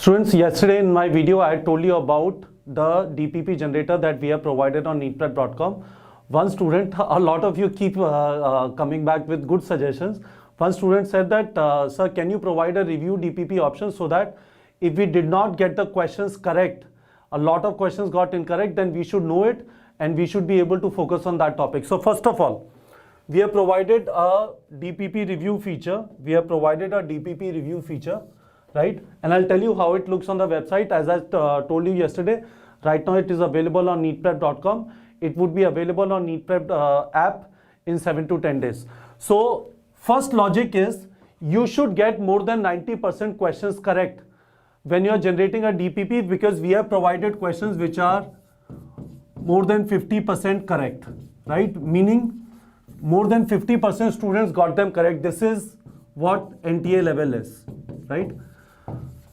Students, yesterday in my video I told you about the DPP generator that we have provided on neetprep.com. One student, a lot of you keep coming back with good suggestions. One student said that, sir, can you provide a review DPP option so that if we did not get the questions correct, a lot of questions got incorrect, then we should know it and we should be able to focus on that topic. So first of all, we have provided a DPP review feature. Right? And I'll tell you how it looks on the website. As I told you yesterday, right now it is available on neetprep.com. It would be available on neetprep app in 7 to 10 days. So first logic is you should get more than 90% questions correct when you are generating a DPP, because we have provided questions which are more than 50% correct, right? Meaning more than 50% students got them correct. This is what NTA level is, right?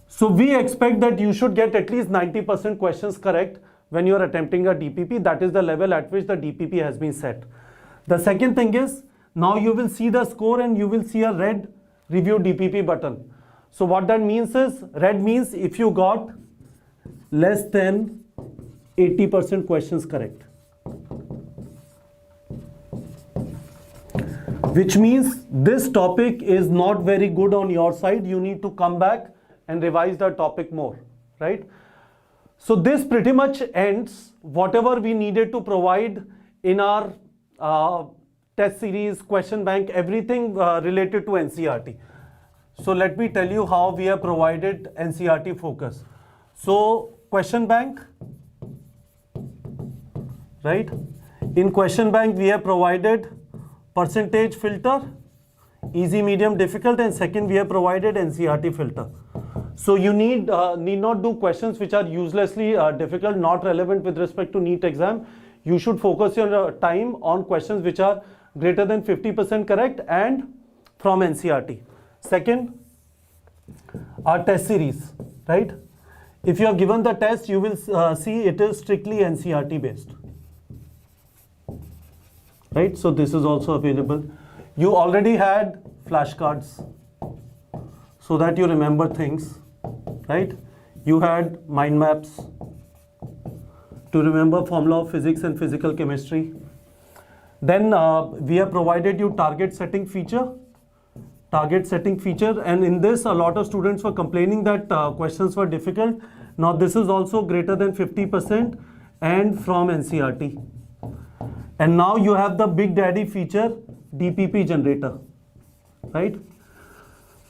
So we expect that you should get at least 90% questions correct when you are attempting a DPP. That is the level at which the DPP has been set. The second thing is, now you will see the score and you will see a red review DPP button. So what that means is, red means if you got less than 80% questions correct, which means this topic is not very good on your side. You need to come back and revise the topic more, right? So this pretty much ends whatever we needed to provide in our test series, question bank, everything related to NCERT. So let me tell you how we have provided NCERT focus. So question bank, right? In question bank we have provided percentage filter, easy, medium, difficult, and second we have provided NCERT filter. So you need not do questions which are uselessly difficult, not relevant with respect to NEET exam. You should focus your time on questions which are greater than 50% correct and from NCERT. Second, our test series, right? If you have given the test, you will see it is strictly NCERT based, right? So this is also available. You already had flashcards so that you remember things, right? You had mind maps to remember formula of physics and physical chemistry. Then we have provided you target setting feature, and in this a lot of students were complaining that questions were difficult. Now this is also greater than 50% and from NCERT. And now you have the big daddy feature, DPP generator, right?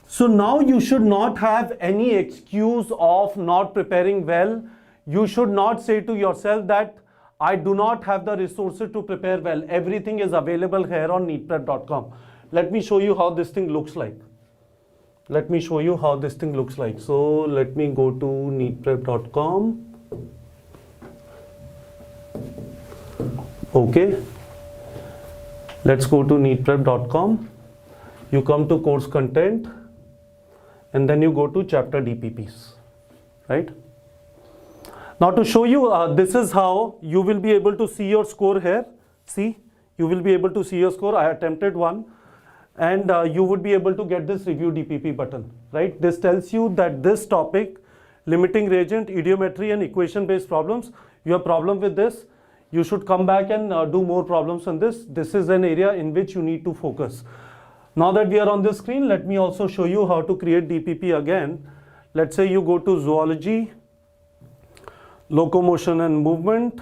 So now you should not have any excuse of not preparing well. You should not say to yourself that I do not have the resources to prepare well. Everything is available here on neetprep.com. Let me show you how this thing looks like. So let me go to neetprep.com. Okay. Let's go to neetprep.com. You come to course content and then you go to chapter DPPs, right? Now to show you, this is how you will be able to see your score here. See, you will be able to see your score. I attempted one, and you would be able to get this review DPP button, right? This tells you that this topic, limiting reagent, idiometry and equation based problems, you have problem with this. You should come back and do more problems on this. This is an area in which you need to focus. Now that we are on this screen, let me also show you how to create DPP again. Let's say you go to zoology, locomotion and movement.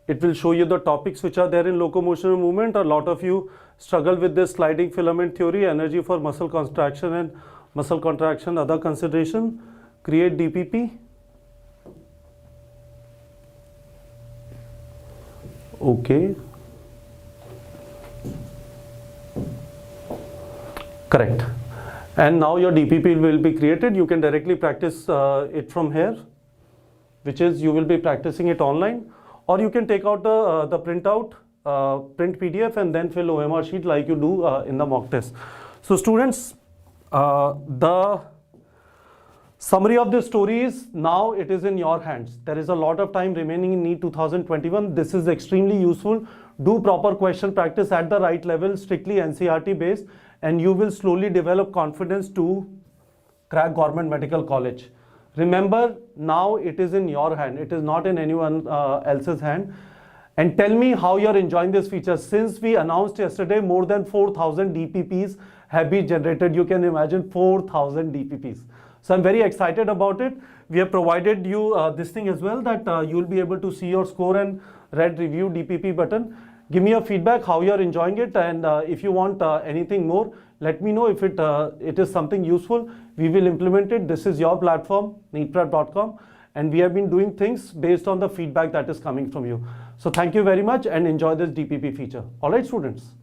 It will show you the topics which are there in locomotion and movement. A lot of you struggle with this sliding filament theory, energy for muscle contraction and muscle contraction, other consideration. Create DPP. Okay. Correct. And now your DPP will be created. You can directly practice it from here, which is you will be practicing it online, or you can take out the printout, print PDF and then fill OMR sheet like you do in the mock test. So students, the summary of this story is now it is in your hands. There is a lot of time remaining in NEET 2021. This is extremely useful. Do proper question practice at the right level, strictly NCERT based, and you will slowly develop confidence to crack government medical college. Remember, now it is in your hand. It is not in anyone else's hand. And tell me how you're enjoying this feature. Since we announced yesterday, more than 4,000 DPPs have been generated. You can imagine 4,000 DPPs. So I'm very excited about it. We have provided you this thing as well, that you'll be able to see your score and red review DPP button. Give me your feedback how you're enjoying it, and if you want anything more, let me know. If it is something useful, we will implement it. This is your platform, neetprep.com, and we have been doing things based on the feedback that is coming from you. So thank you very much and enjoy this DPP feature. All right, students.